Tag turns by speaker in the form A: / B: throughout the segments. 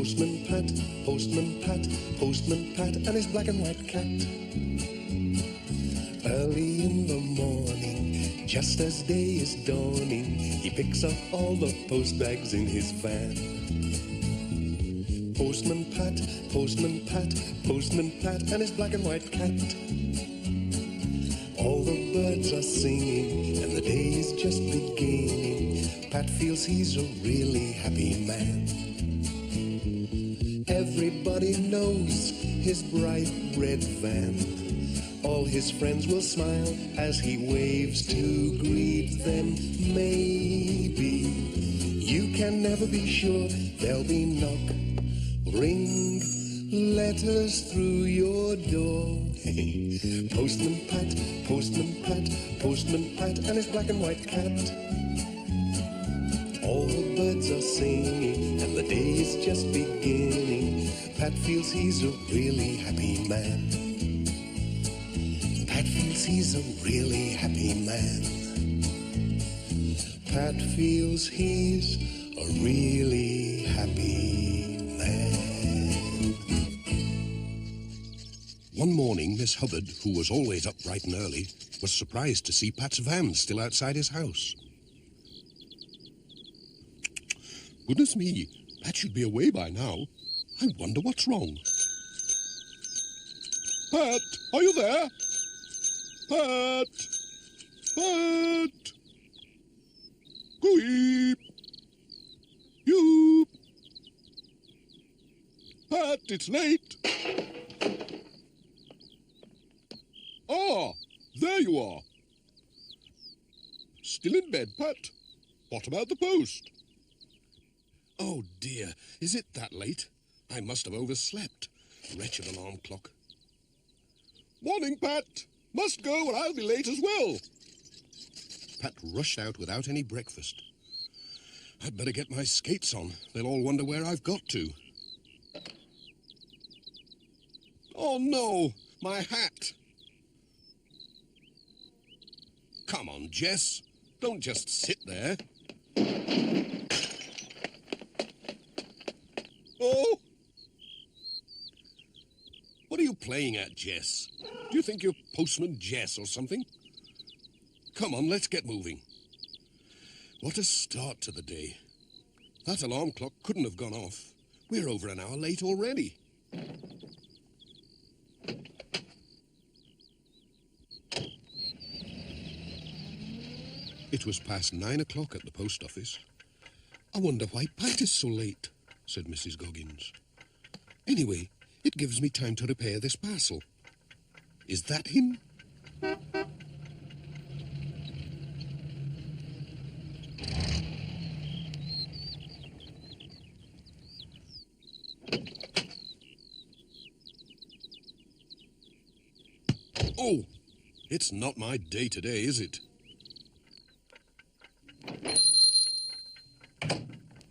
A: Postman Pat, Postman Pat, Postman Pat, and his black and white cat. Early in the morning, just as day is dawning, he picks up all the post bags in his van. Postman Pat, Postman Pat, Postman Pat, and his black and white cat. All the birds are singing, and the day is just beginning. Pat feels he's a really happy man. Everybody knows his bright red van. All his friends will smile as he waves to greet them. Maybe you can never be sure there'll be knock, ring, letters through your door. Postman Pat, Postman Pat, Postman Pat, and his black and white cat. All the birds are singing, and the day is just beginning. Pat feels he's a really happy man. Pat feels he's a really happy man. Pat feels he's a really happy man.
B: One morning, Miss Hubbard, who was always up bright and early, was surprised to see Pat's van still outside his house. Goodness me, Pat should be away by now. I wonder what's wrong. Pat, are you there? Pat! Pat! Goeep! Yoop! Pat, it's late! Ah, there you are. Still in bed, Pat? What about the post? Oh dear, is it that late? I must have overslept. Wretched alarm clock. Morning, Pat. Must go or I'll be late as well. Pat rushed out without any breakfast. I'd better get my skates on. They'll all wonder where I've got to. Oh no, my hat. Come on, Jess. Don't just sit there. Oh! What are you playing at, Jess? Do you think you're Postman Jess or something? Come on, let's get moving. What a start to the day. That alarm clock couldn't have gone off. We're over an hour late already. It was past 9 o'clock at the post office. I wonder why Pat is so late, said Mrs. Goggins. Anyway, it gives me time to repair this parcel. Is that him? Oh, it's not my day today, is it?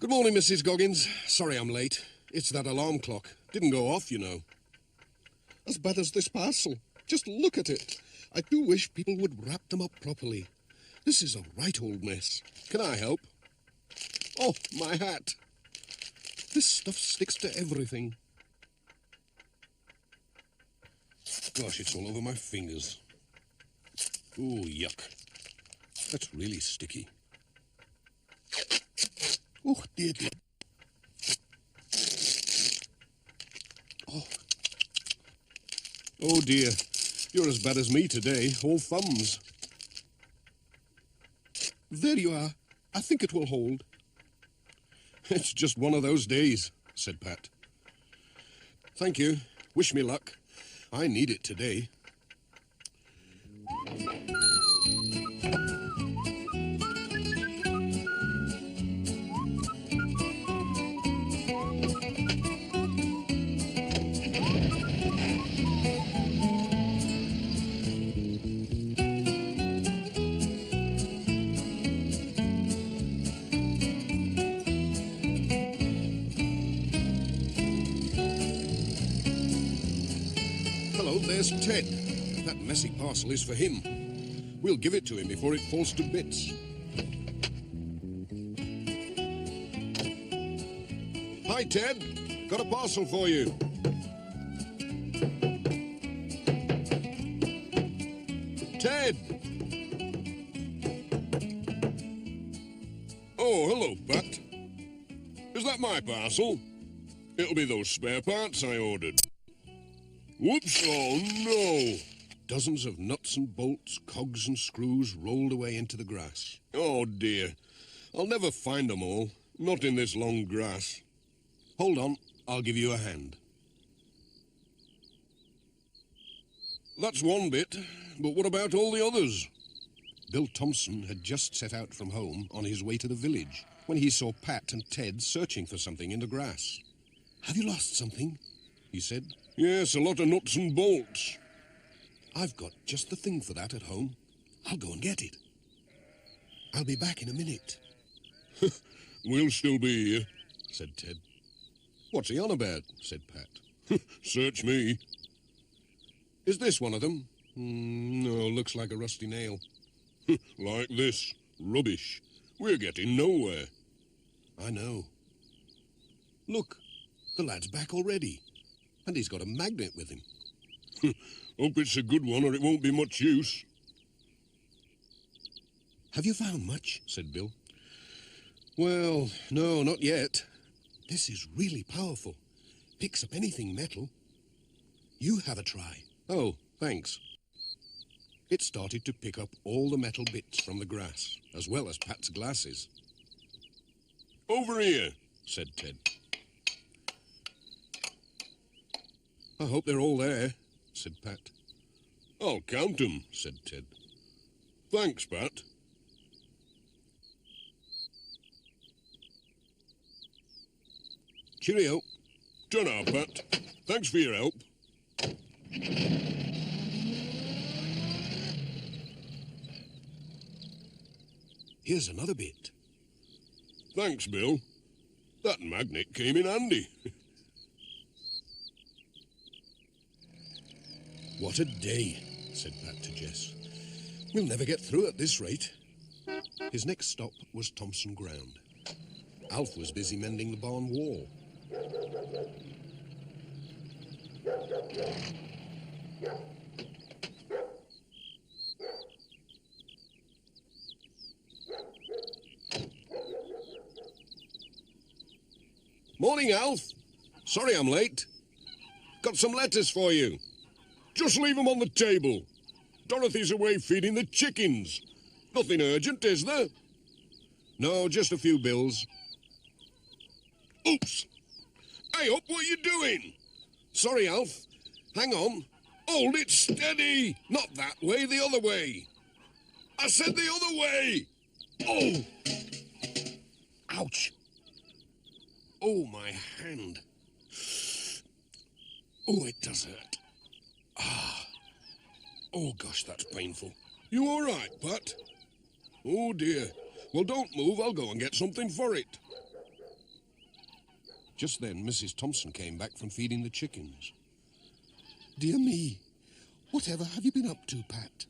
B: Good morning, Mrs. Goggins. Sorry I'm late. It's that alarm clock. Didn't go off, you know. As bad as this parcel. Just look at it. I do wish people would wrap them up properly. This is a right old mess. Can I help? Oh, my hat. This stuff sticks to everything. Gosh, it's all over my fingers. Oh, yuck. That's really sticky. Oh, dear, dear. Oh. Oh, dear. You're as bad as me today, all thumbs. There you are. I think it will hold. It's just one of those days, said Pat. Thank you. Wish me luck. I need it today. There's Ted. That messy parcel is for him. We'll give it to him before it falls to bits. Hi, Ted. got a parcel for you. Ted! Oh, hello, Pat. Is that my parcel? It'll be those spare parts I ordered. Whoops, oh no! Dozens of nuts and bolts, cogs and screws rolled away into the grass. Oh dear, I'll never find them all, not in this long grass. Hold on, I'll give you a hand. That's one bit, but what about all the others? Bill Thompson had just set out from home on his way to the village when he saw Pat and Ted searching for something in the grass. "Have you lost something?" he said. "Yes, a lot of nuts and bolts." "I've got just the thing for that at home. I'll go and get it. I'll be back in a minute." "We'll still be here," said Ted. "What's he on about?" said Pat. "Search me." "Is this one of them?" No, looks like a rusty nail." "Like this. Rubbish. We're getting nowhere." "I know. Look, the lad's back already, and he's got a magnet with him." "Hope it's a good one or it won't be much use." "Have you found much?" said Bill. "Well, no, not yet. This is really powerful. Picks up anything metal. You have a try." "Oh, thanks." It started to pick up all the metal bits from the grass, as well as Pat's glasses. "Over here," said Ted. "I hope they're all there," said Pat. "I'll count 'em," said Ted. "Thanks, Pat." "Cheerio." "Ta-ra, Pat. Thanks for your help." "Here's another bit." "Thanks, Bill. That magnet came in handy." "What a day," said Pat to Jess. "We'll never get through at this rate." His next stop was Thompson Ground. Alf was busy mending the barn wall. "Morning, Alf. Sorry I'm late. Got some letters for you." "Just leave 'em on the table. Dorothy's away feeding the chickens. Nothing urgent, is there?" "No, just a few bills." "Oops! Hey up, what are you doing?" "Sorry, Alf. Hang on." "Hold it steady! Not that way, the other way." "I said the other way!" "Oh! Ouch! Oh, my hand. Oh, it does hurt. Ah. Oh, gosh, that's painful." "You all right, Pat?" "Oh, dear. Well, don't move. I'll go and get something for it." Just then, Mrs. Thompson came back from feeding the chickens. "Dear me. Whatever have you been up to, Pat?"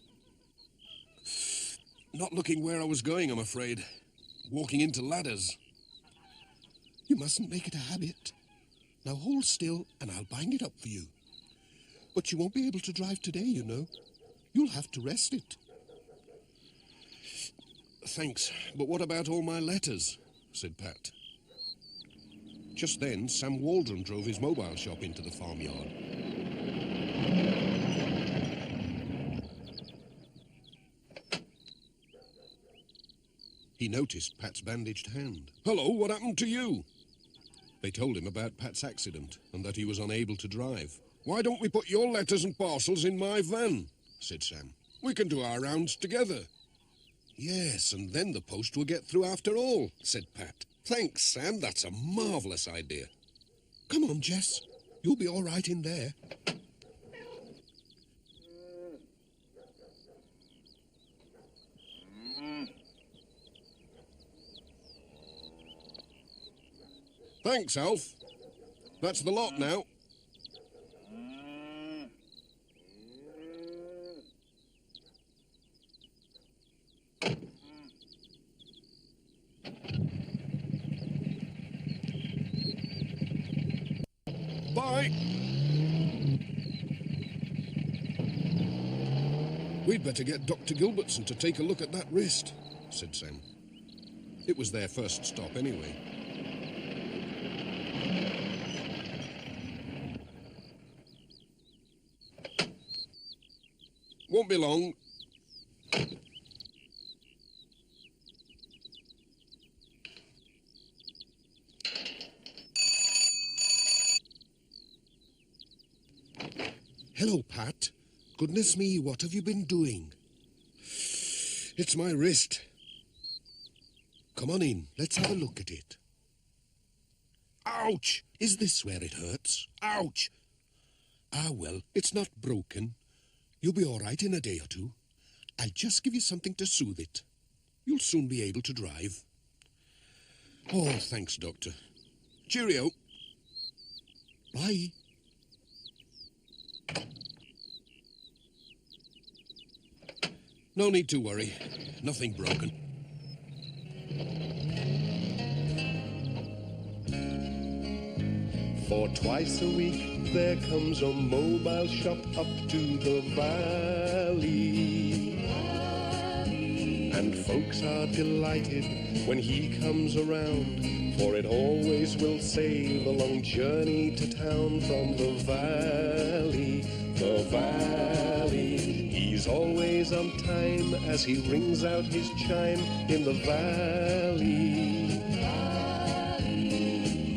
B: "Not looking where I was going, I'm afraid. Walking into ladders." "You mustn't make it a habit. Now hold still and I'll bind it up for you. But you won't be able to drive today, you know. You'll have to rest it." "Thanks, but what about all my letters?" said Pat. Just then, Sam Waldron drove his mobile shop into the farmyard. He noticed Pat's bandaged hand. "Hello, what happened to you?" They told him about Pat's accident and that he was unable to drive. "Why don't we put your letters and parcels in my van?" said Sam. "We can do our rounds together." "Yes, and then the post will get through after all," said Pat. "Thanks, Sam, that's a marvellous idea." "Come on, Jess. You'll be all right in there." "Thanks, Alf. That's the lot now." right. We'd better get Dr. Gilbertson to take a look at that wrist, said Sam. It was their first stop anyway. Won't be long. Hello, Pat. Goodness me, what have you been doing? It's my wrist. Come on in, let's have a look at it. Ouch! Is this where it hurts? Ouch! Ah, well, it's not broken. You'll be all right in a day or two. I'll just give you something to soothe it. You'll soon be able to drive. Oh, thanks, Doctor. Cheerio. Bye. No need to worry. Nothing broken.
A: For twice a week there comes a mobile shop up to the valley. And folks are delighted when he comes around, for it always will save a long journey to town from the valley, the valley. He's always on time as he rings out his chime in the valley.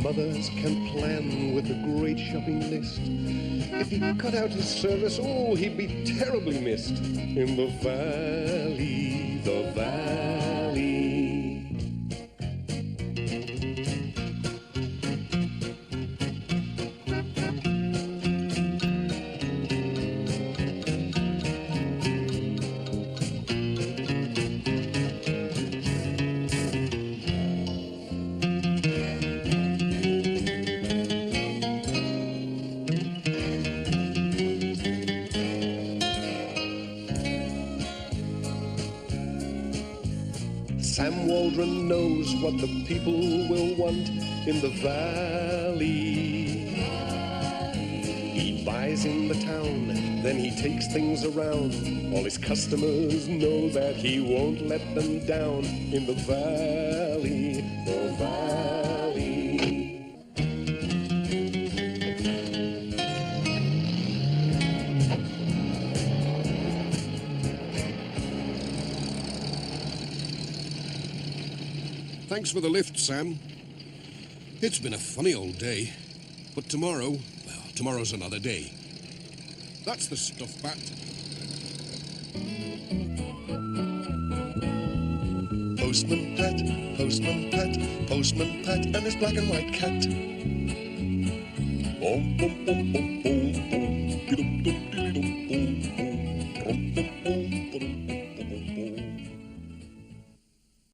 A: Mothers can plan with a great shopping list. If he cut out his service, oh, he'd be terribly missed in the valley, the valley. Sam Waldron knows what the people will want in the valley. He buys in the town, then he takes things around. All his customers know that he won't let them down in the valley, the valley.
B: Thanks for the lift, Sam. It's been a funny old day. But tomorrow, well, tomorrow's another day. That's the stuff, Pat.
A: Postman Pat, Postman Pat, Postman Pat, and his black and white cat. Boom, boom, boom, boom, boom, boom, dee-dum, dum, dee-dum, boom.